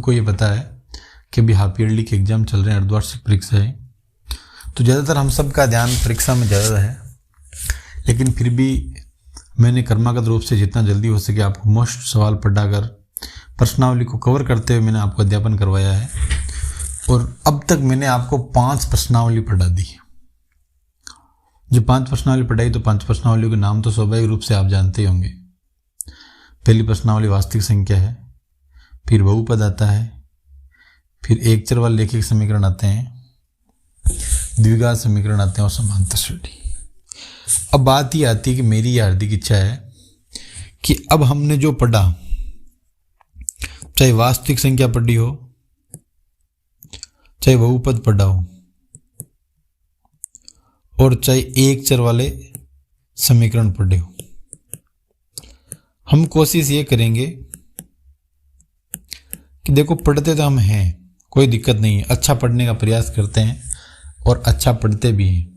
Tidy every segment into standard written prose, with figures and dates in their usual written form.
को ये पता है कि अभी हाफ ईयरली के एग्जाम चल रहे हैं, अर्धवार्षिक परीक्षा है, तो ज़्यादातर हम सब का ध्यान परीक्षा में ज़्यादा है। लेकिन फिर भी मैंने कर्मागत रूप से जितना जल्दी हो सके आपको मोस्ट सवाल पढ़ाकर प्रश्नावली को कवर करते हुए मैंने आपको अध्यापन करवाया है। और अब तक मैंने आपको 5 प्रश्नावली पढ़ा दी। जो 5 प्रश्नावली पढ़ाई, तो 5 प्रश्नावलियों के नाम तो स्वाभाविक रूप से आप जानते ही होंगे। पहली प्रश्नावली वास्तविक संख्या है, फिर बहुपद आता है, फिर एक चर वाले रैखिक समीकरण आते हैं, द्विघात समीकरण आते हैं और समांतर श्रेणी। अब बात ये आती है कि मेरी ये हार्दिक इच्छा है कि अब हमने जो पढ़ा, चाहे वास्तविक संख्या पढ़ी हो, चाहे बहुपद पढ़ा हो, और चाहे एक चर वाले समीकरण पढ़े हो, हम कोशिश ये करेंगे कि देखो पढ़ते तो हम हैं, कोई दिक्कत नहीं है, अच्छा पढ़ने का प्रयास करते हैं और अच्छा पढ़ते भी हैं,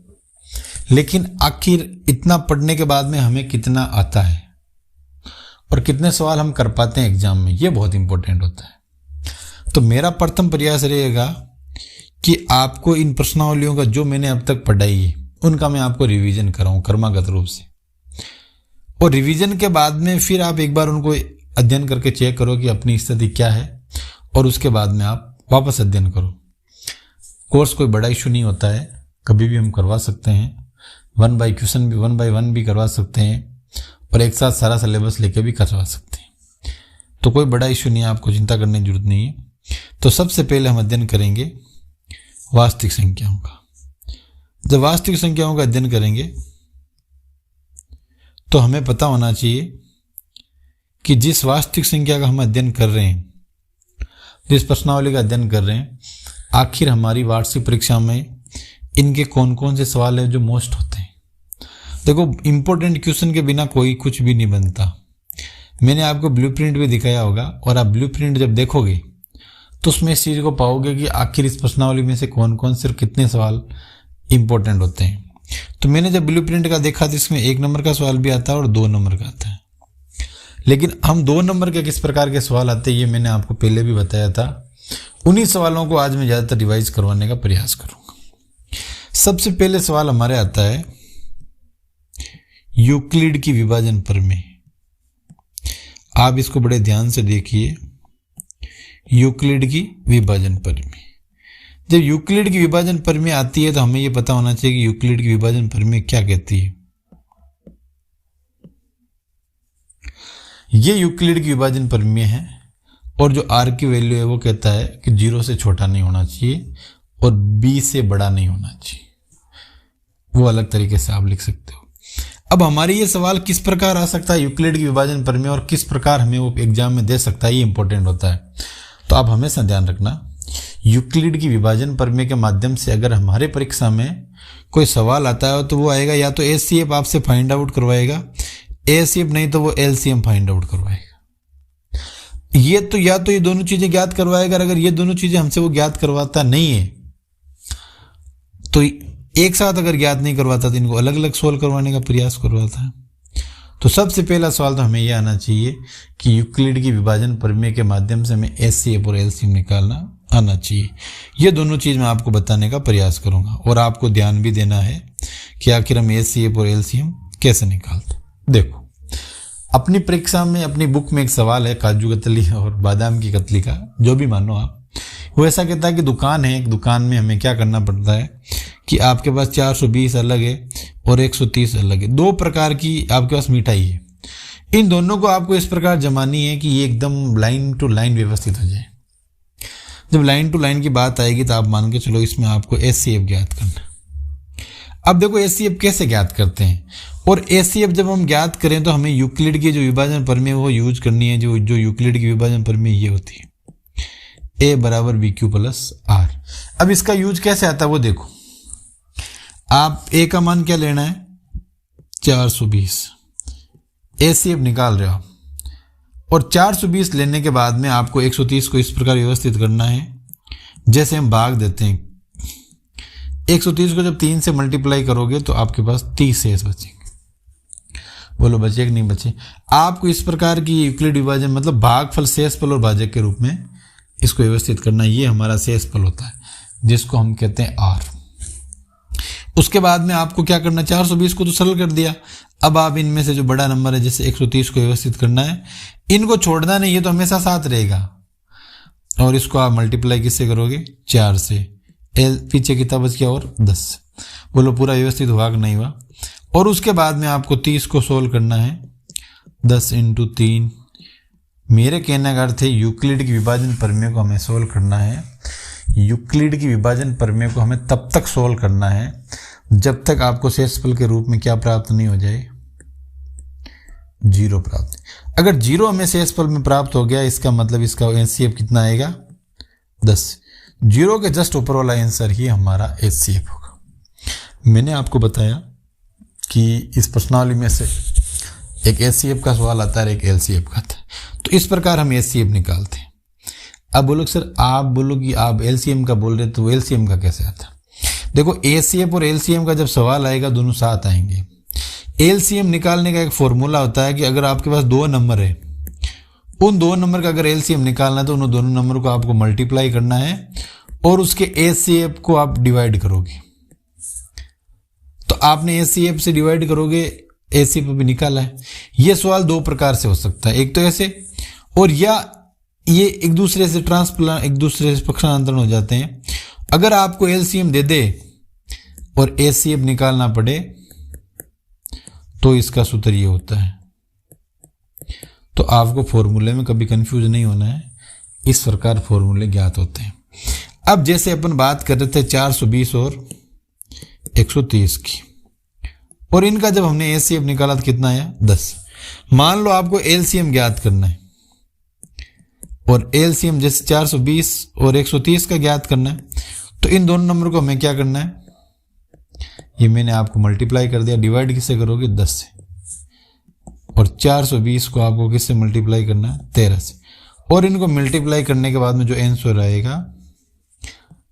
लेकिन आखिर इतना पढ़ने के बाद में हमें कितना आता है और कितने सवाल हम कर पाते हैं एग्जाम में, ये बहुत इंपॉर्टेंट होता है। तो मेरा प्रथम प्रयास रहेगा कि आपको इन प्रश्नावलियों का जो मैंने अब तक पढ़ाई है उनका मैं आपको रिवीजन कराऊं कर्मागत रूप से, और रिवीजन के बाद में फिर आप एक बार उनको अध्ययन करके चेक करो कि अपनी स्थिति क्या है, और उसके बाद में आप वापस अध्ययन करो। कोर्स कोई बड़ा इशू नहीं होता है, कभी भी हम करवा सकते हैं, 1 बाय क्वेश्चन भी 1 बाय 1 भी करवा सकते हैं, और एक साथ सारा सिलेबस लेके भी करवा सकते हैं। तो कोई बड़ा इशू नहीं है, आपको चिंता करने की जरूरत नहीं है। तो सबसे पहले हम अध्ययन करेंगे वास्तविक संख्याओं का। जब वास्तविक संख्याओं का अध्ययन करेंगे तो हमें पता होना चाहिए कि जिस वास्तविक संख्या का हम अध्ययन कर रहे हैं, जिस प्रश्नावली का अध्ययन कर रहे हैं, आखिर हमारी वार्षिक परीक्षा में इनके कौन कौन से सवाल है जो मोस्ट होते हैं। देखो, इंपॉर्टेंट क्वेश्चन के बिना कोई कुछ भी नहीं बनता। मैंने आपको ब्लूप्रिंट भी दिखाया होगा, और आप ब्लूप्रिंट जब देखोगे तो उसमें इस चीज़ को पाओगे कि आखिर इस प्रश्नावली में से कौन कौन से और कितने सवाल इंपॉर्टेंट होते हैं। तो मैंने जब ब्लूप्रिंट का देखा तो इसमें 1 नंबर का सवाल भी आता है और 2 नंबर का आता है। लेकिन हम 2 नंबर के किस प्रकार के सवाल आते हैं ये मैंने आपको पहले भी बताया था। उन्हीं सवालों को आज मैं ज़्यादातर रिवाइज करवाने का प्रयास करूँगा। सबसे पहले सवाल हमारे आता है यूक्लिड की विभाजन प्रमेय। आप इसको बड़े ध्यान से देखिए, यूक्लिड की विभाजन प्रमेय। जब यूक्लिड की विभाजन प्रमेय आती है तो हमें यह पता होना चाहिए कि यूक्लिड की विभाजन प्रमेय क्या कहती है। ये यूक्लिड की विभाजन प्रमेय है, और जो आर की वैल्यू है वो कहता है कि 0 से छोटा नहीं होना चाहिए और b से बड़ा नहीं होना चाहिए। वो अलग तरीके से आप लिख सकते हो। अब हमारी ये सवाल किस प्रकार आ सकता है यूक्लिड की विभाजन प्रमेय, और किस प्रकार हमें वो एग्जाम में दे सकता है, ये इंपॉर्टेंट होता है। तो आप हमेशा ध्यान रखना, यूक्लिड की विभाजन प्रमेय के माध्यम से अगर हमारे परीक्षा में कोई सवाल आता है तो वो आएगा या तो एचसीएफ आपसे फाइंड आउट करवाएगा, एचसीएफ नहीं तो वो एलसीएम फाइंड आउट करवाएगा। ये तो या तो ये दोनों चीजें ज्ञात करवाएगा, अगर ये दोनों चीजें हमसे वो ज्ञात करवाता नहीं है तो एक साथ अगर ज्ञात नहीं करवाता तो इनको अलग अलग सोल्व करवाने का प्रयास करवाता है। तो सबसे पहला सवाल तो हमें यह आना चाहिए कि यूक्लिड की विभाजन प्रमेय के माध्यम से हमें एचसीएफ और एलसीएम निकालना आना चाहिए। ये दोनों चीज मैं आपको बताने का प्रयास करूंगा, और आपको ध्यान भी देना है कि आखिर हम एचसीएफ और एलसीएम कैसे निकालते। देखो, अपनी परीक्षा में अपनी बुक में एक सवाल है काजू कतली और बादाम की कतली का, जो भी मानो आप। वो ऐसा कहता है कि दुकान है, एक दुकान में हमें क्या करना पड़ता है कि आपके पास 420 अलग है और 130 अलग है। 2 प्रकार की आपके पास मिठाई है। इन दोनों को आपको इस प्रकार जमानी है कि ये एकदम लाइन टू लाइन व्यवस्थित हो जाए। जब लाइन टू लाइन की बात आएगी तो आप मान के चलो इसमें आपको एचसीएफ ज्ञात करना। अब देखो एचसीएफ कैसे ज्ञात करते हैं, और एचसीएफ जब हम ज्ञात करें तो हमें यूक्लिड की जो विभाजन प्रमेय वो यूज करनी है। जो यूक्लिड की विभाजन प्रमेय ये होती है a बराबर BQ प्लस R। अब इसका यूज कैसे आता है वो देखो, आप a का मान क्या लेना है 420, एचसीएफ निकाल रहे हो आप, और 420 लेने के बाद में आपको 130 को इस प्रकार व्यवस्थित करना है। जैसे हम भाग देते हैं 130 को जब 3 से मल्टीप्लाई करोगे तो आपके पास 30 शेष बचेंगे। बोलो बचे कि नहीं बचे। आपको इस प्रकार की यूक्लिड विभाजन मतलब भागफल, शेषफल और भाजक के रूप में इसको व्यवस्थित करना, ये हमारा शेषफल होता है जिसको हम कहते हैं आर। उसके बाद में आपको क्या करना, 420 को तो सरल कर दिया। अब आप इनमें से जो बड़ा नंबर है जैसे 130 को व्यवस्थित करना है, इनको छोड़ना नहीं, ये तो हमेशा साथ रहेगा। और इसको आप मल्टीप्लाई किससे करोगे, 4 से। एल पीछे कितना बच गया और 10। बोलो पूरा व्यवस्थित हुआ कि नहीं हुआ। और उसके बाद में आपको 30 को सोल्व करना है, 10 × 3। मेरे कहने का अर्थ है यूक्लिड की विभाजन प्रमेय को हमें सोल्व करना है। यूक्लिड की विभाजन प्रमेय को हमें तब तक सोल्व करना है जब तक आपको शेषफल के रूप में क्या प्राप्त नहीं हो जाए, 0 प्राप्त। अगर 0 हमें शेषफल में प्राप्त हो गया, इसका मतलब इसका एचसीएफ कितना आएगा, 10। 0 के जस्ट ऊपर वाला आंसर ही हमारा एचसीएफ होगा। मैंने आपको बताया कि इस प्रश्नावली में से एक एचसीएफ का सवाल आता है, एक एलसीएफ का आता है। तो इस प्रकार हम एचसीएफ निकालते हैं। अब बोलो सर, आप बोलो कि आप एलसीएम का बोल रहे तो एलसीएम का कैसे आता? देखो, एचसीएफ और एलसीएम का जब सवाल आएगा दोनों साथ आएंगे। एलसीएम निकालने का एक फॉर्मूला होता है कि अगर आपके पास 2 नंबर है, उन 2 नंबर का अगर एलसीएम निकालना है तो उन दोनों नंबर को आपको मल्टीप्लाई करना है और उसके एचसीएफ को आप डिवाइड करोगे। तो आपने एचसीएफ से डिवाइड करोगे, एचसीएफ भी निकाला है। यह सवाल 2 प्रकार से हो सकता है, एक तो ऐसे, और या ये एक दूसरे से एक दूसरे से पक्षांतरण हो जाते हैं। अगर आपको एलसीएम दे दे और एचसीएफ निकालना पड़े तो इसका सूत्र ये होता है। तो आपको फॉर्मूले में कभी कंफ्यूज नहीं होना है, इस प्रकार फॉर्मूले ज्ञात होते हैं। अब जैसे अपन बात कर रहे थे 420 और 130 की, और इनका जब हमने एचसीएफ निकाला तो कितना आया, 10। मान लो आपको एलसीएम ज्ञात करना है, और एलसीएम जैसे 420 और 130 का ज्ञात करना है, तो इन दोनों नंबर को हमें क्या करना है, ये मैंने आपको मल्टीप्लाई कर दिया। डिवाइड किससे करोगे, 10 से। और 420 को आपको किससे मल्टीप्लाई करना है, 13 से। और इनको मल्टीप्लाई करने के बाद में जो आंसर आएगा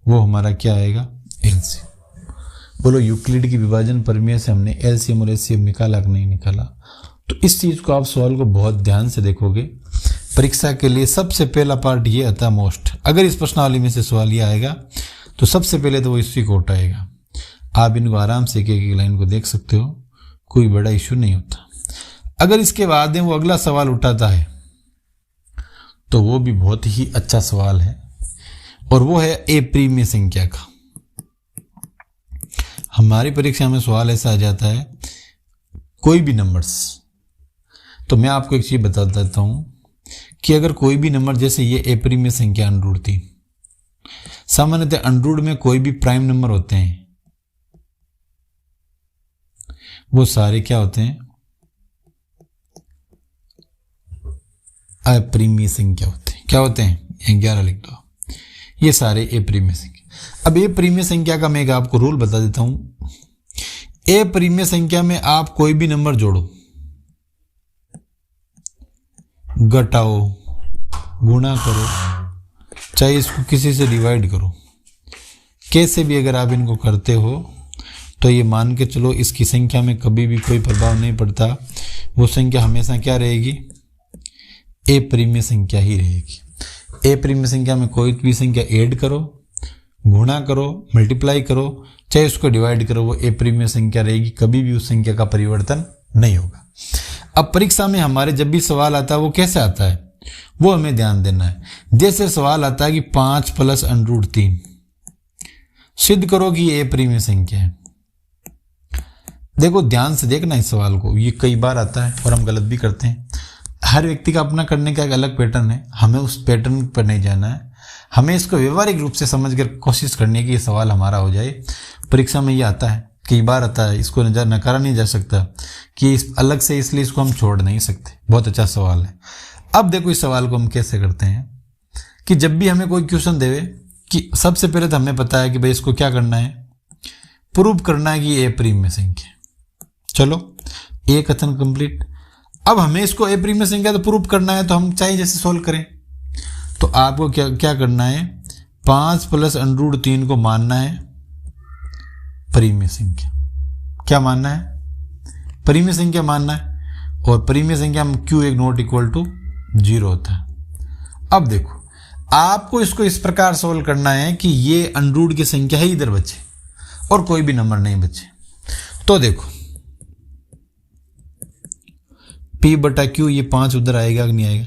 वो हमारा क्या आएगा, एलसीएम। बोलो यूक्लिड की विभाजन प्रमेय से हमने एलसीएम और एचसीएफ निकाला कि नहीं निकाला? तो इस चीज को आप सवाल को बहुत ध्यान से देखोगे। परीक्षा के लिए सबसे पहला पार्ट ये आता है मोस्ट। अगर इस प्रश्नावली में से सवाल ये आएगा तो सबसे पहले तो वो इसी को उठाएगा। आप इनको आराम से एक एक लाइन को देख सकते हो, कोई बड़ा इश्यू नहीं होता। अगर इसके बाद वो अगला सवाल उठाता है तो वो भी बहुत ही अच्छा सवाल है, और वो है ए प्रीमिय संख्या का। हमारी परीक्षा में सवाल ऐसा आ जाता है, कोई भी नंबर्स, तो मैं आपको एक चीज बता देता हूं कि अगर कोई भी नंबर, जैसे ये ए प्रीमिय संख्या √3, सामान्यतः √ में कोई भी प्राइम नंबर होते हैं वो सारे क्या होते हैं, अप्रीमिय संख्या होते हैं। क्या होते हैं, 11 लिख दो, ये सारे ए प्रीमिय संख्या। अब ए प्रीमिय संख्या का मैं आपको रूल बता देता हूं। ए प्रीमिय संख्या में आप कोई भी नंबर जोड़ो, घटाओ, गुणा करो, चाहे इसको किसी से डिवाइड करो, कैसे भी अगर आप इनको करते हो तो ये मान के चलो इसकी संख्या में कभी भी कोई प्रभाव नहीं पड़ता। वो संख्या हमेशा क्या रहेगी, ए प्रीमिय संख्या ही रहेगी। ए प्रीमिय संख्या में कोई भी संख्या ऐड करो, गुणा करो, मल्टीप्लाई करो, चाहे उसको डिवाइड करो, वो ए प्रीमिय संख्या रहेगी, कभी भी उस संख्या का परिवर्तन नहीं होगा। अब परीक्षा में हमारे जब भी सवाल आता है वो कैसे आता है, वो हमें ध्यान देना है। जैसे सवाल आता है कि 5 + √3 सिद्ध करो कि ये ए प्रीमिय संख्या है। देखो ध्यान से देखना इस सवाल को, ये कई बार आता है और हम गलत भी करते हैं। हर व्यक्ति का अपना करने का एक अलग पैटर्न है, हमें उस पैटर्न पर नहीं जाना है। हमें इसको व्यवहारिक रूप से समझकर कोशिश करनी है कि ये सवाल हमारा हो जाए। परीक्षा में ये आता है, कई बार आता है, इसको नकारा नहीं जा सकता कि इस अलग से, इसलिए इसको हम छोड़ नहीं सकते। बहुत अच्छा सवाल है। अब देखो इस सवाल को हम कैसे करते हैं कि जब भी हमें कोई क्वेश्चन देवे कि सबसे पहले तो हमें पता है कि भाई इसको क्या करना है, प्रूव करना है कि ए प्रीमिय संख्या। चलो ए कथन कंप्लीट। अब हमें इसको ए प्रीमिय संख्या तो प्रूव करना है, तो हम चाहे जैसे सोल्व करें। तो आपको क्या करना है, 5 + √3 को मानना है प्रीमिय संख्या। क्या मानना है, प्रीमिय संख्या मानना है। और प्रीमिय संख्या में Q1 ≠ 0 होता है। अब देखो, आपको इसको इस प्रकार सोल्व करना है कि ये अनरूट की संख्या ही इधर बचे और कोई भी नंबर नहीं बचे। तो देखो P बटा Q, ये 5 उधर आएगा कि नहीं आएगा?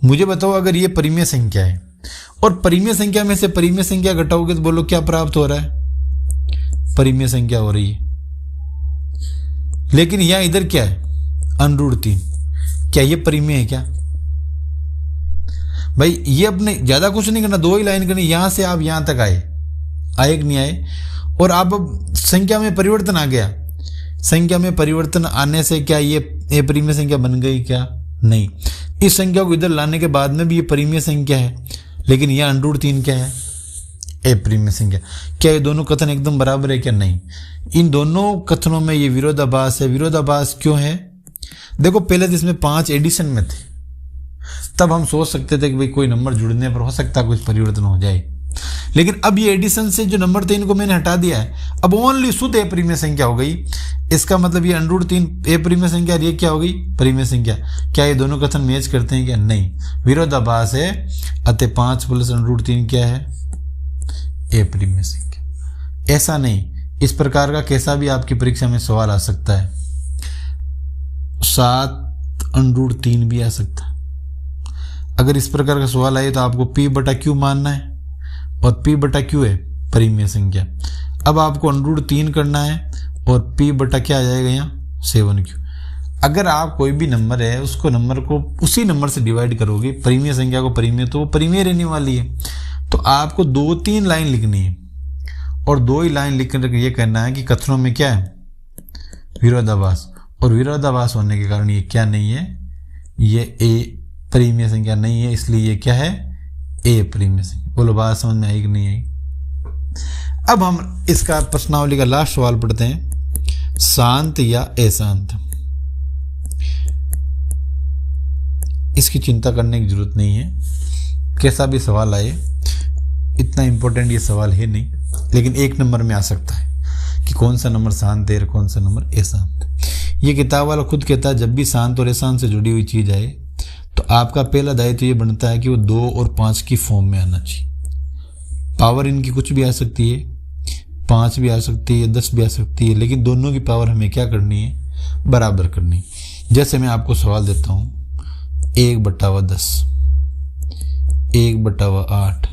मुझे बताओ, अगर ये परिमेय संख्या है और परिमेय संख्या में से परिमेय संख्या घटाओगे तो बोलो क्या प्राप्त हो रहा है? परिमेय संख्या हो रही है। लेकिन यहां इधर क्या है? अनरूट 3। क्या ये परिमेय है क्या भाई? ये अपने ज्यादा कुछ नहीं करना, 2 ही लाइन करनी। यहां से आप यहां तक आए कि नहीं आए? और आप अब संख्या में परिवर्तन आ गया। संख्या में परिवर्तन आने से क्या ये परिमेय संख्या बन गई क्या? नहीं। इस संख्या को इधर लाने के बाद में भी ये परिमेय संख्या है, लेकिन यह अनरूट 3 क्या है? अपरिमेय संख्या। क्या ये दोनों कथन एकदम बराबर है क्या? नहीं। इन दोनों कथनों में ये विरोधाभास है। विरोधाभास क्यों है? देखो, पहले तो इसमें 5 एडिशन में थे, तब हम सोच सकते थे कि भाई कोई नंबर जुड़ने पर हो सकता है कुछ परिवर्तन हो जाए। लेकिन अब ये एडिशन से जो नंबर 3 को मैंने हटा दिया है, अब ओनली शुद्ध अपरिमेय संख्या हो गई। इसका मतलब ये अनरूट 3 अपरिमेय संख्या, ये क्या हो गई? परिमेय संख्या। क्या ये दोनों कथन मैच करते हैं क्या? नहीं, विरोधाभास है। अतः 5 प्लस अनरूट 3 क्या है? अपरिमेय संख्या। ऐसा नहीं, इस प्रकार का कैसा भी आपकी परीक्षा में सवाल आ सकता है। 7 अनरूट 3 भी आ सकता है। अगर इस प्रकार का सवाल आए तो आपको P बटा Q मानना है, और P बटा Q है परिमेय संख्या। अब आपको अनरूट 3 करना है, और P बटा क्या आ जाएगा यहाँ? 7Q। अगर आप कोई भी नंबर है उसको नंबर को उसी नंबर से डिवाइड करोगे, परिमेय संख्या को परिमेय, तो वो परिमेय रहने वाली है। तो आपको 2-3 लाइन लिखनी है, और 2 ही लाइन लिख कर ये कहना है कि कथनों में क्या है? विरोधाभास। और विरोधाभास होने के कारण ये क्या नहीं है? ये परिमेय संख्या नहीं है, इसलिए ये क्या है? अपरिमेय संख्या। बोलो बात समझ में आई कि नहीं आई? अब हम इसका प्रश्नावली का लास्ट सवाल पढ़ते हैं। शांत या अशांत, इसकी चिंता करने की जरूरत नहीं है। कैसा भी सवाल आए, इतना इंपॉर्टेंट ये सवाल है नहीं, लेकिन 1 नंबर में आ सकता है कि कौन सा नंबर शांत है और कौन सा नंबर अशांत। ये किताब वाला खुद कहता है जब भी शांत और अशांत से जुड़ी हुई चीज आए तो आपका पहला दायित्व ये बनता है कि वो 2 और 5 की फॉर्म में आना चाहिए। पावर इनकी कुछ भी आ सकती है, 5 भी आ सकती है, 10 भी आ सकती है, लेकिन दोनों की पावर हमें क्या करनी है? बराबर करनी है। जैसे मैं आपको सवाल देता हूँ, 1/10, 1/8,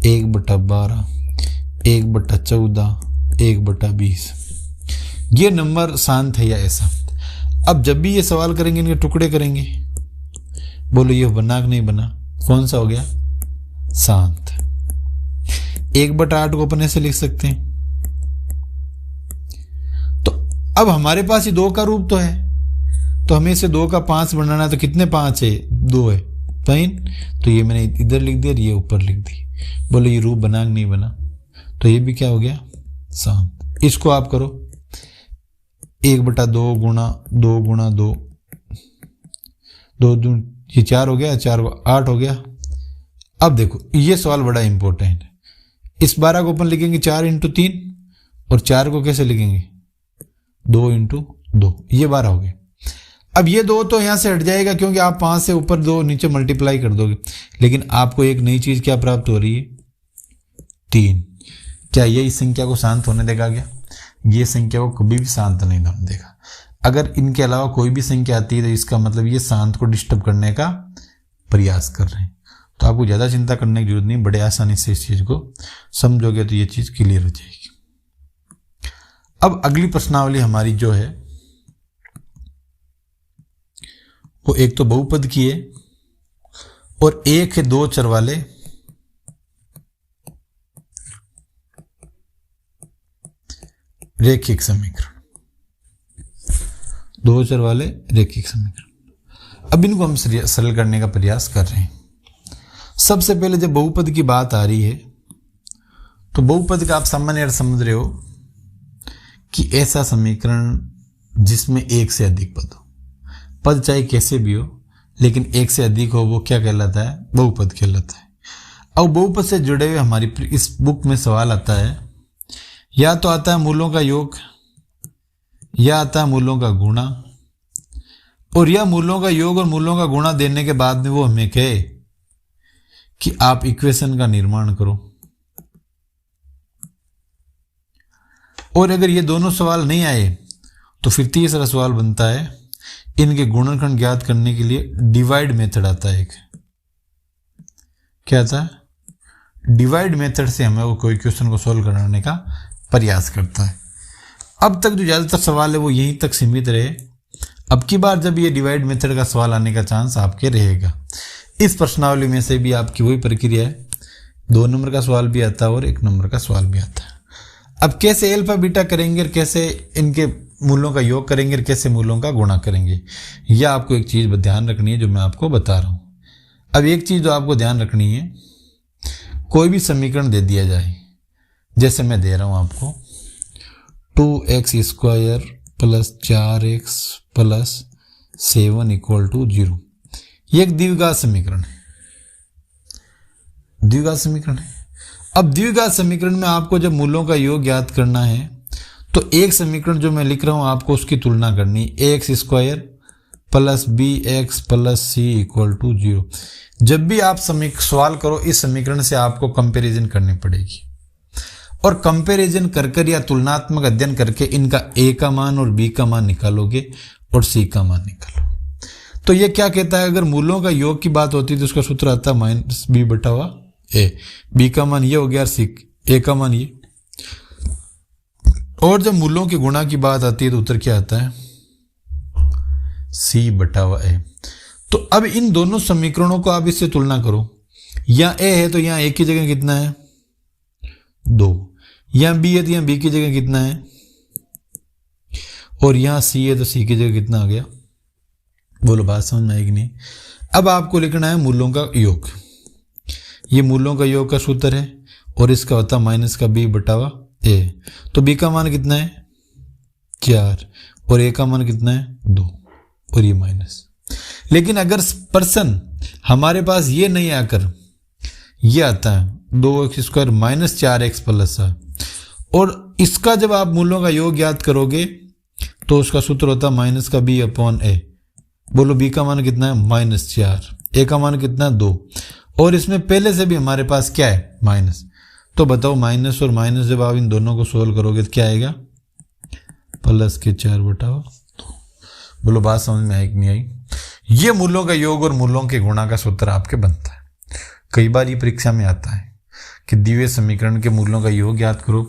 1/12, 1/14, 1/20, ये नंबर शांत है या अशांत? अब जब भी ये सवाल करेंगे इनके टुकड़े करेंगे। बोलो ये बना कि नहीं बना? कौन सा हो गया? शांत। 1/8 को अपन ऐसे लिख सकते हैं। तो अब हमारे पास ये 2 का रूप तो है, तो हमें इसे 2 का 5 बनाना है। तो कितने 5 है? 2 है, फाइन। तो ये मैंने इधर लिख दिया और ये ऊपर लिख दी। बोलो ये रूप बना कि नहीं बना? तो ये भी क्या हो गया? शांत। इसको आप करो 1/2 गुणा 2 गुणा 2, 2 ये 4 हो गया, 4 को 8 हो गया। अब देखो ये सवाल बड़ा इंपॉर्टेंट है। इस 12 को अपन लिखेंगे 4 × 3, और 4 को कैसे लिखेंगे? 2 × 2, ये 12 हो गए। अब ये 2 तो यहां से हट जाएगा क्योंकि आप 5 से ऊपर 2 नीचे मल्टीप्लाई कर दोगे, लेकिन आपको एक नई चीज क्या प्राप्त हो रही है? 3। क्या ये इस संख्या को शांत होने देगा क्या? ये संख्या को कभी भी शांत नहीं होने देगा। अगर इनके अलावा कोई भी संख्या आती है तो इसका मतलब ये शांत को डिस्टर्ब करने का प्रयास कर रहे हैं। तो आपको ज्यादा चिंता करने की जरूरत नहीं, बड़े आसानी से इस चीज को समझोगे तो ये चीज क्लियर हो जाएगी। अब अगली प्रश्नावली हमारी जो है वो एक तो बहुपद की है और एक है 2 चर वाले रेखिक समीकरण। 2 चर वाले रेखिक समीकरण। अब इनको हम सरल करने का प्रयास कर रहे हैं। सबसे पहले जब बहुपद की बात आ रही है तो बहुपद का आप सामान्य अर्थ समझ रहे हो कि ऐसा समीकरण जिसमें 1 से अधिक पद हो। पद चाहे कैसे भी हो, लेकिन 1 से अधिक हो, वो क्या कहलाता है? बहुपद कहलाता है। अब बहुपद से जुड़े हुए हमारी इस बुक में सवाल आता है, या तो आता है मूलों का योग, या आता है मूलों का गुणा, और या मूलों का योग और मूलों का गुणा देने के बाद में वो हमें कहे कि आप इक्वेशन का निर्माण करो। और अगर ये दोनों सवाल नहीं आए तो फिर तीसरा सवाल बनता है, इनके गुणनखंड ज्ञात करने के लिए डिवाइड मेथड आता है। एक क्या आता है? डिवाइड मेथड से हमें वो कोई क्वेश्चन को सॉल्व कराने का प्रयास करता है। अब तक जो ज़्यादातर सवाल है वो यहीं तक सीमित रहे। अब की बार जब ये डिवाइड मेथड का सवाल आने का चांस आपके रहेगा। इस प्रश्नावली में से भी आपकी वही प्रक्रिया है, 2 नंबर का सवाल भी आता है और 1 नंबर का सवाल भी आता है। अब कैसे अल्फा बीटा करेंगे और कैसे इनके मूलों का योग करेंगे और कैसे मूलों का गुणा करेंगे, यह आपको एक चीज़ ध्यान रखनी है जो मैं आपको बता रहा हूँ। अब एक चीज़ जो आपको ध्यान रखनी है, कोई भी समीकरण दे दिया जाए, जैसे मैं दे रहा हूँ आपको 2x² plus 4x plus 7 equal to 0, ये एक द्विघात समीकरण है। द्विघात समीकरण है। अब द्विघात समीकरण में आपको जब मूलों का योग ज्ञात करना है तो एक समीकरण जो मैं लिख रहा हूं आपको उसकी तुलना करनी, ax² plus bx plus c equal to 0। जब भी आप सवाल करो इस समीकरण से आपको कंपैरिजन करनी पड़ेगी, और कंपैरिजन कर या तुलनात्मक अध्ययन करके इनका a का मान और b का मान निकालोगे और c का मान निकालोगे। तो ये क्या कहता है, अगर मूलों का योग की बात होती है तो उसका सूत्र आता है माइनस b बटा हुआ a, b का मान ये हो गया, a का मान ये। और जब मूलों के गुणा की बात आती है तो उत्तर क्या आता है, c बटा हुआ a। तो अब इन दोनों समीकरणों को आप इससे तुलना करो, यहाँ a है तो यहाँ a की जगह कितना है 2, यहाँ b है तो यहाँ b की जगह कितना है, और यहाँ c है तो c की जगह कितना आ गया। बोलो बात समझ में आएगी नहीं। अब आपको लिखना है मूलों का योग। ये मूलों का योग का सूत्र है और इसका होता माइनस का b बटा हुआ a। तो b का मान कितना है 4 और a का मान कितना है 2 और ये माइनस। लेकिन अगर पर्सन हमारे पास ये नहीं आकर ये आता है 2x² माइनस 4x प्लस है, और इसका जब आप मूलों का योग याद करोगे तो उसका सूत्र होता है माइनस का b अपॉन a। बोलो b का मान कितना है -4, a का मान कितना है 2, और इसमें पहले से भी हमारे पास क्या है माइनस। तो बताओ माइनस और माइनस जब आप इन दोनों को सोल्व करोगे तो क्या आएगा, प्लस के 4 बटा 2। बोलो बात समझ में आई कि नहीं आई। ये मूलों का योग और मूलों के गुणा का सूत्र आपके बनता है। कई बार ये परीक्षा में आता है कि दिए समीकरण के मूलों का योग ज्ञात करो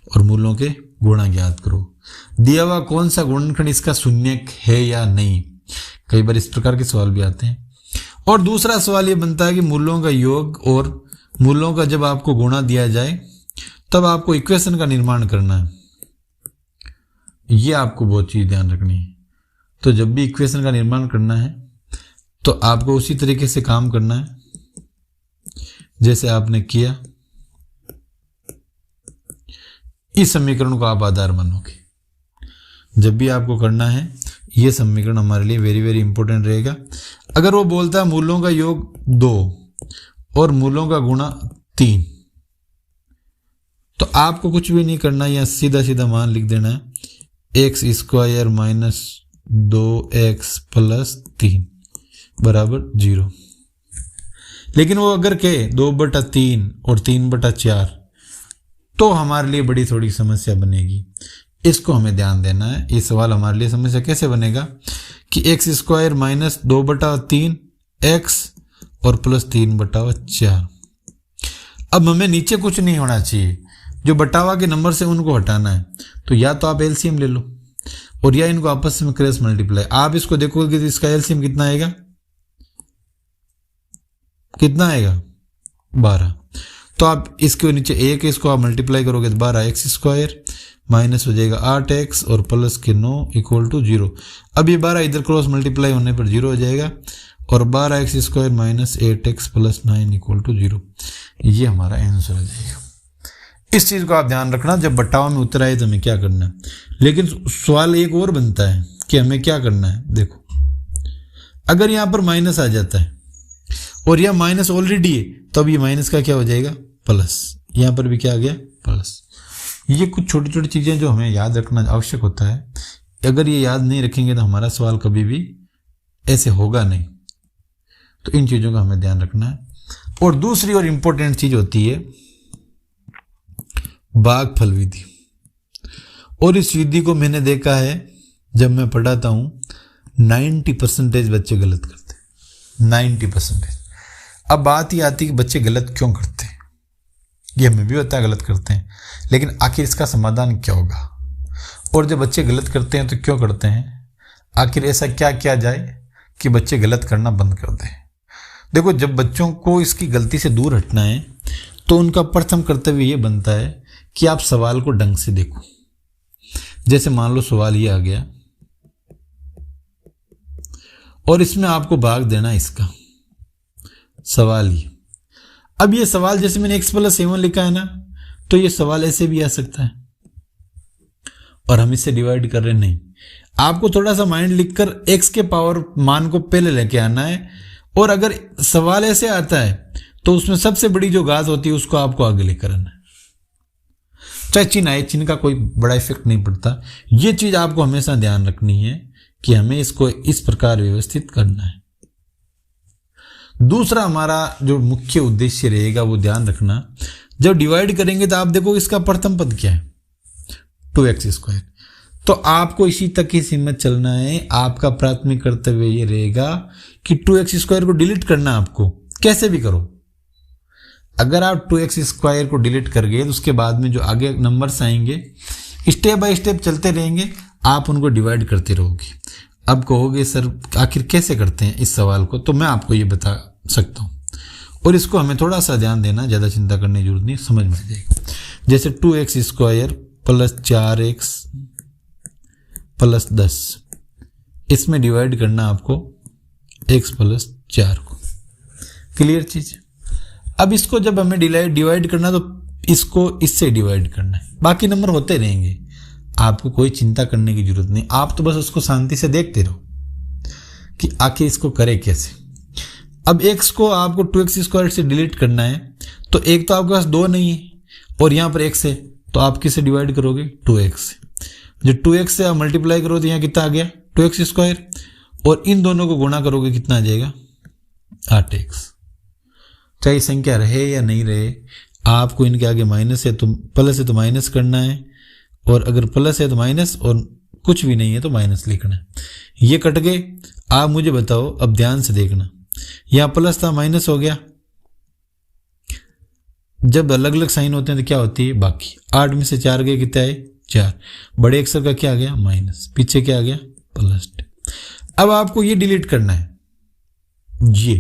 और मूलों के गुणा ज्ञात करो। दिया हुआ कौन सा गुणनखंड इसका शून्य है या नहीं, कई बार इस प्रकार के सवाल भी आते हैं। और दूसरा सवाल ये बनता है कि मूलों का योग और मूलों का जब आपको गुणा दिया जाए तब आपको इक्वेशन का निर्माण करना है। ये आपको बहुत चीज ध्यान रखनी है। तो जब भी इक्वेशन का निर्माण करना है तो आपको उसी तरीके से काम करना है जैसे आपने किया। इस समीकरण को आप आधार मानोगे। जब भी आपको करना है ये समीकरण हमारे लिए वेरी वेरी इंपॉर्टेंट रहेगा। अगर वो बोलता है मूलों का योग 2 और मूलों का गुणा 3, तो आपको कुछ भी नहीं करना, यह सीधा सीधा मान लिख देना है x² माइनस 2x प्लस 3 बराबर 0। लेकिन वो अगर कहे 2/3 और 3/4 तो हमारे लिए बड़ी थोड़ी समस्या बनेगी। इसको हमें ध्यान देना है। ये सवाल हमारे लिए समस्या कैसे बनेगा कि x² माइनस 2/3 x और प्लस 3/4। अब हमें नीचे कुछ नहीं होना चाहिए, जो बटावा के नंबर से उनको हटाना है। तो या तो आप एलसीएम ले लो और या इनको आपस में क्रॉस मल्टीप्लाई। आप इसको देखोगे तो इसका एलसीएम कितना आएगा, कितना आएगा 12। तो आप इसके नीचे एक इसको आप मल्टीप्लाई करोगे तो 12x² माइनस हो जाएगा 8x और प्लस के 9 इक्वल टू 0। अब ये 12 इधर क्रॉस मल्टीप्लाई होने पर 0 हो जाएगा और 12x² minus 8x plus 9 equal to 0। ये हमारा आंसर आ जाएगा। इस चीज को आप ध्यान रखना, जब बट्टावा में उतर आए तो हमें क्या करना है। लेकिन सवाल एक और बनता है कि हमें क्या करना है। देखो अगर यहां पर माइनस आ जाता है और यह माइनस ऑलरेडी है तो अब ये माइनस का क्या हो जाएगा प्लस, यहां पर भी क्या आ गया प्लस। ये कुछ छोटी छोटी चीजें जो हमें याद रखना आवश्यक होता है। अगर ये याद नहीं रखेंगे तो हमारा सवाल कभी भी ऐसे होगा नहीं। तो इन चीजों का हमें ध्यान रखना है। और दूसरी और इंपॉर्टेंट चीज होती है भागफल विधि। और इस विधि को मैंने देखा है जब मैं पढ़ाता हूं 90% बच्चे गलत करते हैं, 90%। अब बात ही आती है कि बच्चे गलत क्यों करते हैं। ये हमें भी पता है गलत करते हैं, लेकिन आखिर इसका समाधान क्या होगा। और जब बच्चे गलत करते हैं तो क्यों करते हैं, आखिर ऐसा क्या किया जाए कि बच्चे गलत करना बंद कर दें। देखो, जब बच्चों को इसकी गलती से दूर हटना है तो उनका प्रथम कर्तव्य ये बनता है कि आप सवाल को ढंग से देखो। जैसे मान लो सवाल ये आ गया और इसमें आपको भाग देना इसका सवाल ही। अब ये सवाल जैसे मैंने x+7 लिखा है ना, तो ये सवाल ऐसे भी आ सकता है और हम इससे डिवाइड कर रहे नहीं। आपको थोड़ा सा माइंड लिखकर x के पावर मान को पहले लेके आना है, और अगर सवाल ऐसे आता है तो उसमें सबसे बड़ी जो घात होती है उसको आपको आगे लेकर आना है। चाहे चिन्ह आए, चिन्ह का कोई बड़ा इफेक्ट नहीं पड़ता। ये चीज आपको हमेशा ध्यान रखनी है कि हमें इसको इस प्रकार व्यवस्थित करना है। दूसरा हमारा जो मुख्य उद्देश्य रहेगा वो ध्यान रखना, जब डिवाइड करेंगे तो आप देखो इसका प्रथम पद क्या है, 2x²। तो आपको इसी तक ही सीमित चलना है। आपका प्राथमिक कर्तव्य ये रहेगा कि 2x² को डिलीट करना। आपको कैसे भी करो, अगर आप 2x² को डिलीट कर गए तो उसके बाद में जो आगे नंबर्स आएंगे स्टेप बाय स्टेप चलते रहेंगे, आप उनको डिवाइड करते रहोगे। अब कहोगे सर आखिर कैसे करते हैं इस सवाल को, तो मैं आपको ये बता सकता हूँ और इसको हमें थोड़ा सा ध्यान देना, ज़्यादा चिंता करने की जरूरत नहीं, समझ में आ जाएगा। जैसे 2x² + 4x + 10, इसमें डिवाइड करना आपको x + 4 को। क्लियर चीज। अब इसको जब हमें डिवाइड करना तो इसको इससे डिवाइड करना है, बाकी नंबर होते रहेंगे, आपको कोई चिंता करने की जरूरत नहीं। आप तो बस उसको शांति से देखते रहो कि आखिर इसको करे कैसे। अब x को आपको 2x² से डिलीट करना है, तो एक तो आपके पास 2 नहीं है और यहां पर x है, तो आप किससे डिवाइड करोगे, 2x से। जो 2x से आप मल्टीप्लाई करो तो यहाँ कितना आ गया, 2x², और इन दोनों को गुणा करोगे कितना आ जाएगा, 8x। चाहे संख्या रहे या नहीं रहे, आपको इनके आगे माइनस है तो प्लस है तो माइनस करना है, और अगर प्लस है तो माइनस, और कुछ भी नहीं है तो माइनस लिखना है। ये कट गए। आप मुझे बताओ, अब ध्यान से देखना, यहां प्लस था माइनस हो गया। जब अलग अलग साइन होते हैं तो क्या होती है, बाकी 8 में से 4 गए, कितना है, 4। बड़े अक्षर का क्या आ गया, माइनस, पीछे क्या आ गया, प्लस। अब आपको ये डिलीट करना है ये,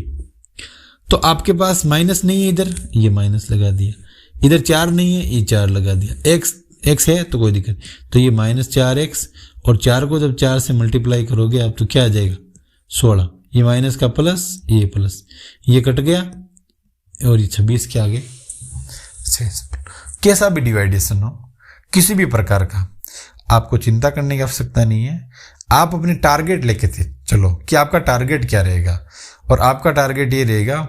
तो आपके पास माइनस नहीं है, इधर ये माइनस लगा दिया, इधर 4 नहीं है, ये 4 लगा दिया। x है तो कोई दिक्कत, तो ये -4x, और 4 को जब 4 से मल्टीप्लाई करोगे आप तो क्या आ जाएगा, 16। ये माइनस का प्लस, ये प्लस, ये कट गया, और ये 26 के आगे 6। कैसा भी डिवाइडेशन हो, किसी भी प्रकार का, आपको चिंता करने की आवश्यकता नहीं है। आप अपने टारगेट लेके चलो कि आपका टारगेट क्या रहेगा, और आपका टारगेट ये रहेगा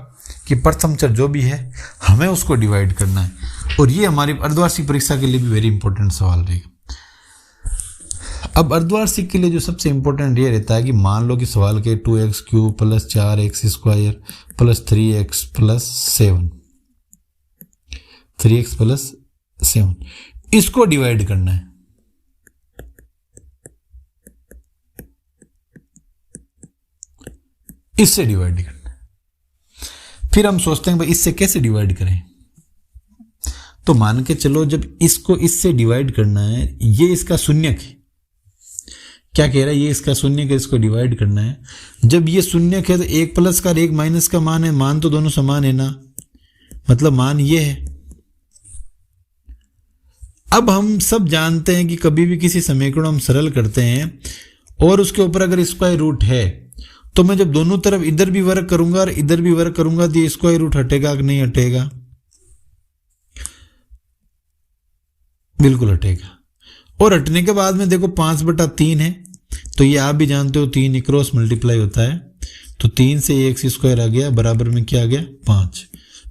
कि प्रथम चर जो भी है हमें उसको डिवाइड करना है। और ये हमारी अर्धवार्षिक परीक्षा के लिए भी वेरी इंपॉर्टेंट सवाल रहेगा। अब अर्धवार्षिक के लिए जो सबसे इंपॉर्टेंट ये रहता है कि मान लो कि सवाल के 2x³ + 4x² + 3x + 7, 3x + 7, इसको डिवाइड करना है। इससे डिवाइड करना है। फिर हम सोचते हैं भाई इससे कैसे डिवाइड करें, तो मान के चलो जब इसको इससे डिवाइड करना है, ये इसका शून्यक है, क्या कह रहा है, ये इसका शून्यक है, इसको डिवाइड करना है। जब ये शून्यक है तो एक प्लस का और एक माइनस का मान है, मान तो दोनों समान है ना, मतलब मान ये है। अब हम सब जानते हैं कि कभी भी किसी समीकरण हम सरल करते हैं और उसके ऊपर अगर स्क्वायर रूट है, तो मैं जब दोनों तरफ इधर भी वर्क करूंगा और इधर भी वर्क करूंगा तो ये स्क्वायर रूट हटेगा कि नहीं हटेगा, बिल्कुल हटेगा। और हटने के बाद में देखो 5/3 है, तो ये आप भी जानते हो 3 क्रॉस मल्टीप्लाई होता है, तो 3 से x² आ गया, बराबर में क्या आ गया, 5।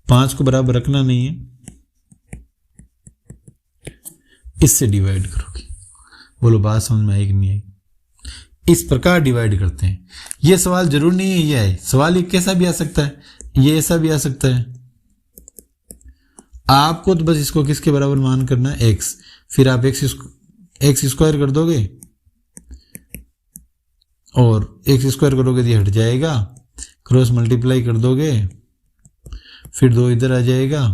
5 को बराबर रखना नहीं है, इससे डिवाइड करोगे। बोलो बात समझ में आई कि नहीं आई। इस प्रकार डिवाइड करते हैं। ये सवाल जरूर नहीं है ये आए, सवाल ये कैसा भी आ सकता है, ये ऐसा भी आ सकता है, आपको तो बस इसको किसके बराबर मान करना है, x। फिर आप एक्स स्क्वायर कर दोगे और एक्स स्क्वायर करोगे तो ये हट जाएगा, क्रॉस मल्टीप्लाई कर दोगे, फिर 2 इधर आ जाएगा,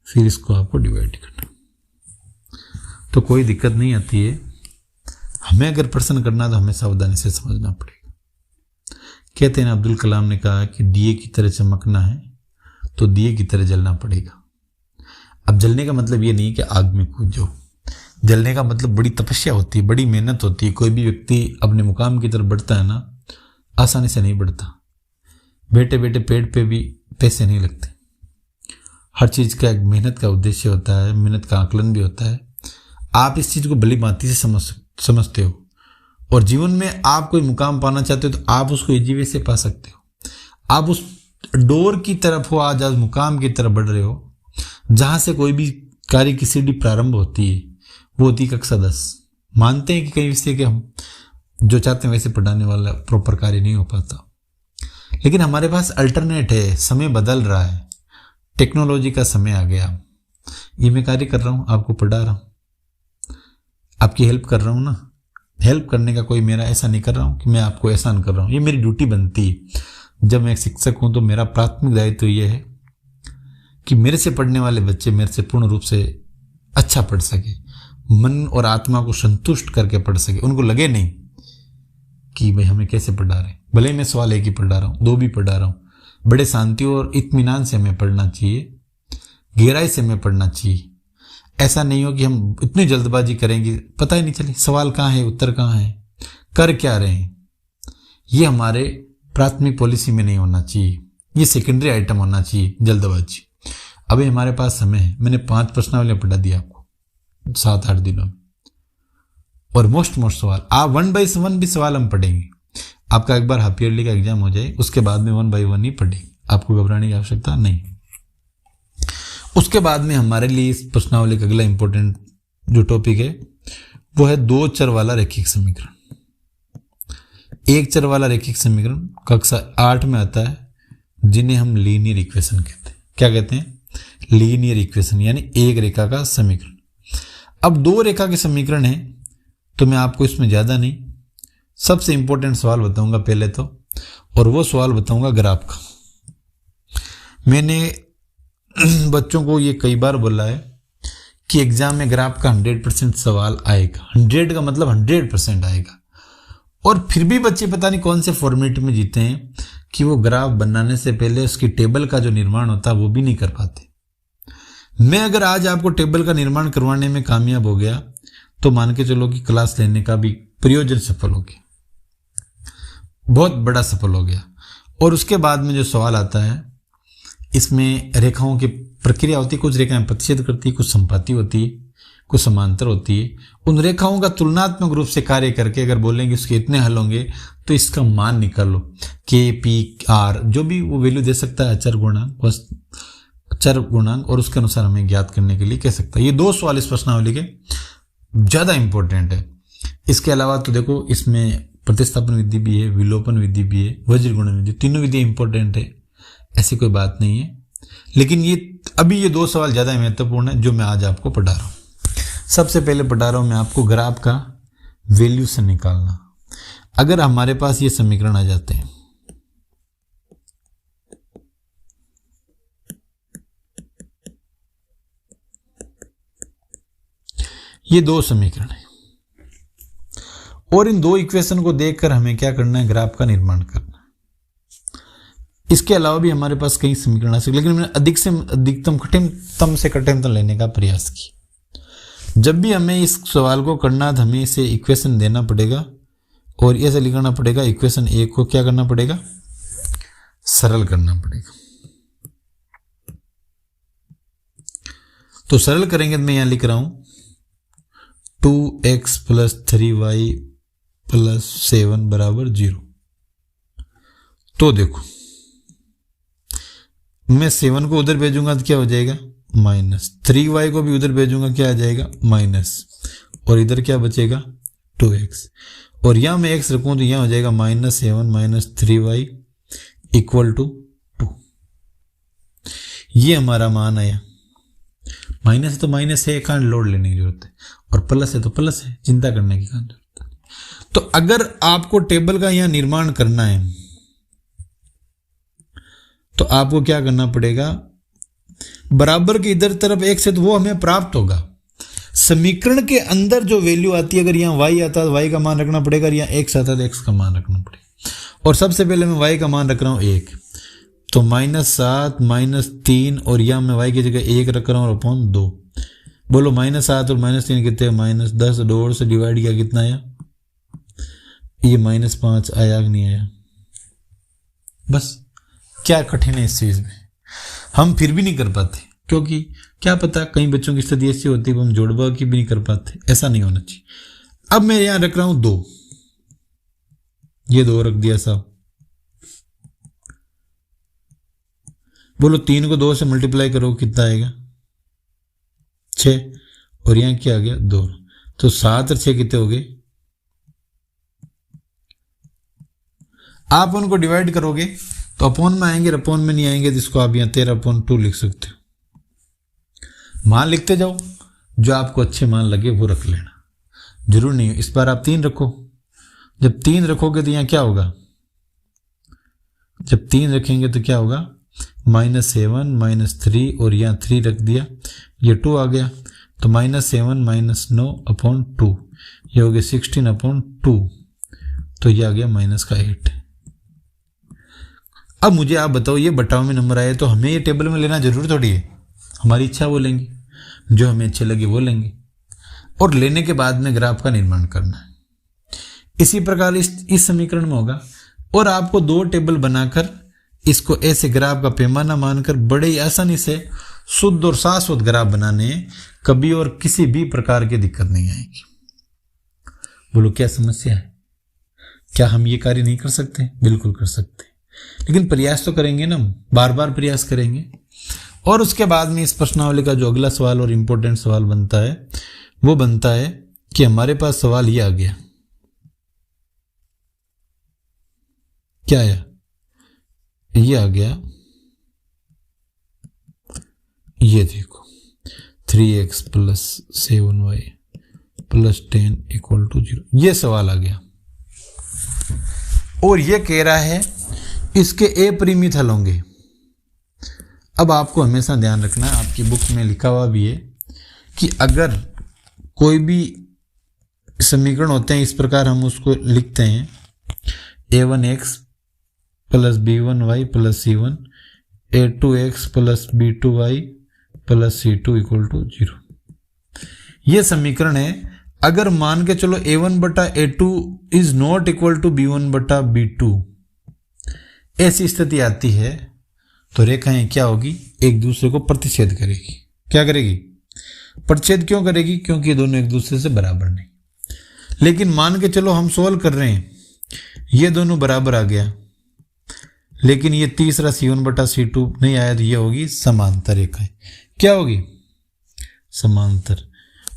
फिर इसको आपको डिवाइड करना। तो कोई दिक्कत नहीं आती है। हमें अगर प्रश्न करना तो हमें सावधानी से समझना पड़ेगा। कहते हैं अब्दुल कलाम ने कहा कि दिए की तरह चमकना है तो दिए की तरह जलना पड़ेगा। अब जलने का मतलब ये नहीं कि आग में कूद जाओ। जलने का मतलब बड़ी तपस्या होती है, बड़ी मेहनत होती है। कोई भी व्यक्ति अपने मुकाम की तरफ बढ़ता है ना, आसानी से नहीं बढ़ता। बैठे बैठे पेड़ पे भी पैसे नहीं लगते। हर चीज़ का एक मेहनत का उद्देश्य होता है, मेहनत का आकलन भी होता है। आप इस चीज़ को भली भांति से समझते हो और जीवन में आप कोई मुकाम पाना चाहते हो तो आप उसको इजी वे से पा सकते हो। आप उस डोर की तरफ हो, आज मुकाम की तरफ बढ़ रहे हो, जहाँ से कोई भी कार्य की सीढ़ी प्रारंभ होती है, वो होती कक्षा 10। मानते हैं कि कई विषय के हम जो चाहते हैं वैसे पढ़ाने वाला प्रॉपर कार्य नहीं हो पाता, लेकिन हमारे पास अल्टरनेट है। समय बदल रहा है, टेक्नोलॉजी का समय आ गया। ये मैं कार्य कर रहा हूँ, आपको पढ़ा रहा हूँ, आपकी हेल्प कर रहा हूँ ना। हेल्प करने का कोई मेरा ऐसा नहीं कर रहा हूँ कि मैं आपको एहसान कर रहा हूँ, ये मेरी ड्यूटी बनती है। जब मैं एक शिक्षक हूँ तो मेरा प्राथमिक दायित्व तो ये है कि मेरे से पढ़ने वाले बच्चे मेरे से पूर्ण रूप से अच्छा पढ़ सके, मन और आत्मा को संतुष्ट करके पढ़ सके। उनको लगे नहीं कि भाई हमें कैसे पढ़ा रहे हैं, भले ही मैं सवाल 1 ही पढ़ा रहा हूँ, 2 भी पढ़ा रहा हूँ, बड़े शांति और इत्मीनान से हमें पढ़ना चाहिए, गहराई से हमें पढ़ना चाहिए। ऐसा नहीं हो कि हम इतनी जल्दबाजी करेंगे, पता ही नहीं चले सवाल कहाँ है, उत्तर कहाँ है, कर क्या रहे हैं। ये हमारे प्राथमिक पॉलिसी में नहीं होना चाहिए, ये सेकेंडरी आइटम होना चाहिए, जल्दबाजी। अभी हमारे पास समय है। मैंने 5 प्रश्नावलियां पढ़ा दी आपको 7-8 दिनों में, और मोस्ट सवाल आप 1 by 1 भी सवाल हम पढ़ेंगे। आपका एक बार हाफ ईयरली का एग्जाम हो जाए, उसके बाद में 1 by 1 ही पढ़ेंगे, आपको घबराने की आवश्यकता नहीं। उसके बाद में हमारे लिए इस प्रश्नावली का अगला इंपॉर्टेंट जो टॉपिक है वो है 2 चर वाला रैखिक समीकरण। 1 चर वाला रैखिक समीकरण कक्षा 8 में आता है, जिन्हें हम लीनियर इक्वेशन कहते हैं। क्या कहते हैं? लीनियर इक्वेशन, यानी एक रेखा का समीकरण। अब 2 रेखा के समीकरण है तो मैं आपको इसमें ज्यादा नहीं, सबसे इंपॉर्टेंट सवाल बताऊंगा पहले तो, और वो सवाल बताऊंगा ग्राफ का। मैंने बच्चों को ये कई बार बोला है कि एग्जाम में ग्राफ का 100% सवाल आएगा। 100 का मतलब 100% आएगा, और फिर भी बच्चे पता नहीं कौन से फॉर्मेट में जीते हैं कि वो ग्राफ बनाने से पहले उसकी टेबल का जो निर्माण होता है वो भी नहीं कर पाते। मैं अगर आज आपको टेबल का निर्माण करवाने में कामयाब हो गया तो मान के चलो कि क्लास लेने का भी प्रयोजन सफल हो गया, बहुत बड़ा सफल हो गया। और उसके बाद में जो सवाल आता है, इसमें रेखाओं की प्रक्रिया होती है, कुछ रेखाएं प्रतिच्छेद करती है, कुछ संपाती होती है, कुछ समांतर होती है। उन रेखाओं का तुलनात्मक रूप से कार्य करके अगर बोलेंगे उसके इतने हल होंगे तो इसका मान निकालो, के पी आर जो भी वो वैल्यू दे सकता है, अचर गुणांक, और उसके अनुसार हमें ज्ञात करने के लिए कह सकता है। ये 2 सवाल इस प्रश्नावली के ज्यादा इंपॉर्टेंट है। इसके अलावा तो देखो इसमें प्रतिस्थापन विधि भी है, विलोपन विधि भी है, वज्र गुणन विधि, तीनों विधि इंपॉर्टेंट है, ऐसी कोई बात नहीं है। लेकिन ये अभी ये 2 सवाल ज्यादा महत्वपूर्ण है जो मैं आज आपको पढ़ा रहा हूं। सबसे पहले पढ़ा रहा हूं मैं आपको ग्राफ का वैल्यूशन निकालना। अगर हमारे पास ये समीकरण आ जाते हैं, ये 2 समीकरण है, और इन 2 इक्वेशन को देखकर हमें क्या करना है, ग्राफ का निर्माण करना है। इसके अलावा भी हमारे पास कई समीकरण आ सकते, लेकिन मैंने अधिक से अधिकतम कठिनतम से कठिनतम लेने का प्रयास किया। जब भी हमें इस सवाल को करना है तो हमें इसे इक्वेशन देना पड़ेगा और ऐसे लिखना पड़ेगा। इक्वेशन 1 को क्या करना पड़ेगा, सरल करना पड़ेगा। तो सरल करेंगे तो मैं यहां लिख रहा हूं 2x + 3y + 7 = 0। तो देखो मैं 7 को उधर भेजूंगा तो क्या हो जाएगा, माइनस। 3y को भी उधर भेजूंगा क्या आ जाएगा, माइनस, और इधर क्या बचेगा, 2x। और यहां मैं x रखूं तो यहां हो जाएगा -7 - 3y = 2। ये हमारा मान आया, माइनस है तो माइनस है, कहाँ लोड लेने की जरूरत है, और प्लस है तो प्लस है, चिंता करने की कहाँ जरूरत है। तो अगर आपको टेबल का यहां निर्माण करना है तो आपको क्या करना पड़ेगा, बराबर की इधर तरफ x है तो वो हमें प्राप्त होगा। समीकरण के अंदर जो वैल्यू आती है, अगर यहाँ y आता है तो y का मान रखना पड़ेगा, और यहाँ x आता है तो x का मान रखना पड़ेगा। और सबसे पहले मैं y का मान रख रहा हूँ 1, तो -7 -3, और यहाँ मैं y की जगह 1 रख रहा हूँ और अपॉन 2। बोलो -7 और -3 कितने, -10, 1.5 से डिवाइड किया कितना आया, ये -5 आया कि नहीं आया। बस क्या कठिन है इस चीज में, हम फिर भी नहीं कर पाते, क्योंकि क्या पता कई बच्चों की स्थिति ऐसी होती है हम जोड़वा की भी नहीं कर पाते। ऐसा नहीं होना चाहिए। अब मैं यहां रख रहा हूं 2, ये 2 रख दिया साहब। बोलो 3 को 2 से मल्टीप्लाई करो कितना आएगा, 6, और यहां क्या आ गया 2, तो 7 और 6 कितने हो गए। आप उनको डिवाइड करोगे तो अपॉन में आएंगे, अपॉन में नहीं आएंगे, तो इसको आप यहाँ 13/2 लिख सकते हो। मान लिखते जाओ, जो आपको अच्छे मान लगे वो रख लेना, जरूर नहीं हो। इस बार आप 3 रखो, जब 3 रखोगे तो यहाँ क्या होगा, जब 3 रखेंगे तो क्या होगा, -7 -3, और यहाँ 3 रख दिया, ये 2 आ गया, तो -7 -9/2, ये हो गया 16/2, तो ये आ गया -8। अब मुझे आप बताओ, ये बटाव में नंबर आए तो हमें ये टेबल में लेना जरूर थोड़ी है, हमारी इच्छा वो लेंगे, जो हमें अच्छे लगे वो लेंगे, और लेने के बाद में ग्राफ का निर्माण करना है। इसी प्रकार इस समीकरण में होगा, और आपको 2 टेबल बनाकर इसको ऐसे ग्राफ का पैमाना मानकर बड़े ही आसानी से शुद्ध और शाश्वत ग्राफ बनाने हैं, कभी और किसी भी प्रकार की दिक्कत नहीं आएगी। बोलो क्या समस्या है, क्या हम ये कार्य नहीं कर सकते? बिल्कुल कर सकते, लेकिन प्रयास तो करेंगे ना, बार बार प्रयास करेंगे। और उसके बाद में इस प्रश्नावली का जो अगला सवाल और इंपॉर्टेंट सवाल बनता है वो बनता है कि हमारे पास सवाल ये आ गया, क्या आया, ये आ गया, ये देखो 3x + 7y + 10 = 0, ये सवाल आ गया। और ये कह रहा है इसके अपरिमित हल होंगे। अब आपको हमेशा ध्यान रखना है, आपकी बुक में लिखा हुआ भी है कि अगर कोई भी समीकरण होते हैं इस प्रकार, हम उसको लिखते हैं a1x + b1y + c1, a2x + b2y + c2 = 0। ये समीकरण है। अगर मान के चलो a1/a2 is not equal to b1/b2, ऐसी स्थिति आती है तो रेखाएं क्या होगी, एक दूसरे को प्रतिच्छेद करेगी। क्या करेगी? प्रतिच्छेद क्यों करेगी? क्योंकि ये दोनों एक दूसरे से बराबर नहीं। लेकिन मान के चलो हम सोल्व कर रहे हैं, ये दोनों बराबर आ गया, लेकिन ये तीसरा c1/c2 नहीं आया, तो ये होगी समांतर रेखाएं। क्या होगी? समांतर।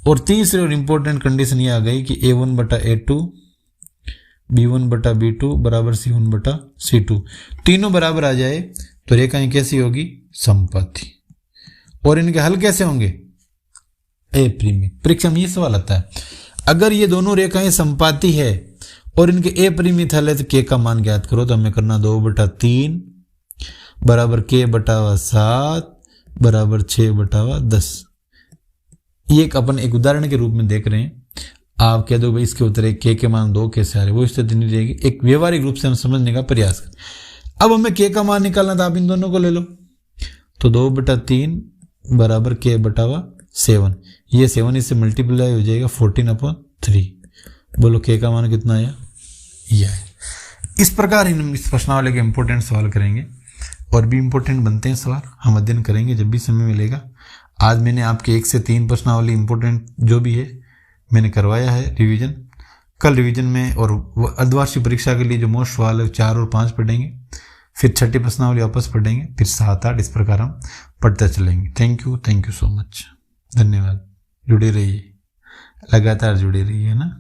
और तीसरी और इंपॉर्टेंट कंडीशन ये आ गई कि a1/a2 b1/b2 = c1/c2, तीनों बराबर आ जाए तो रेखाएं कैसी होगी? समपाती। और इनके हल कैसे होंगे? अपरिमित। परीक्षा में ये सवाल आता है, अगर ये दोनों रेखाएं समपाती है और इनके अपरिमित हल है तो k का मान ज्ञात करो। तो हमें करना 2/3 = k/7 = 6/10। ये अपन एक उदाहरण के रूप में देख रहे हैं। आप कह दो भाई इसके उत्तर k के मान 2 कैसे आ रहे, वो स्थिति नहीं रहेगी। एक व्यवहारिक रूप से हम समझने का प्रयास करें। अब हमें k का मान निकालना था, आप इन दोनों को ले लो। तो 2/3 = k/7, ये 7 इससे मल्टीप्लाई हो जाएगा 14/3। बोलो k का मान कितना आया? यह है। इस प्रकार हम इस प्रश्नावली के इंपॉर्टेंट सवाल करेंगे, और भी इंपॉर्टेंट बनते हैं सवाल, हम अध्ययन करेंगे जब भी समय मिलेगा। आज मैंने आपके 1 से 3 प्रश्नावली इंपॉर्टेंट जो भी है मैंने करवाया है रिवीजन। कल रिवीजन में और अर्धवार्षिक परीक्षा के लिए जो मोस्ट सवाल है 4 और 5 पढ़ेंगे, फिर 6ठी प्रश्नावली वापस पढ़ेंगे, फिर 7, 8, इस प्रकार हम पढ़ते चलेंगे। थैंक यू सो मच, धन्यवाद। जुड़े रहिए, लगातार जुड़े रहिए ना।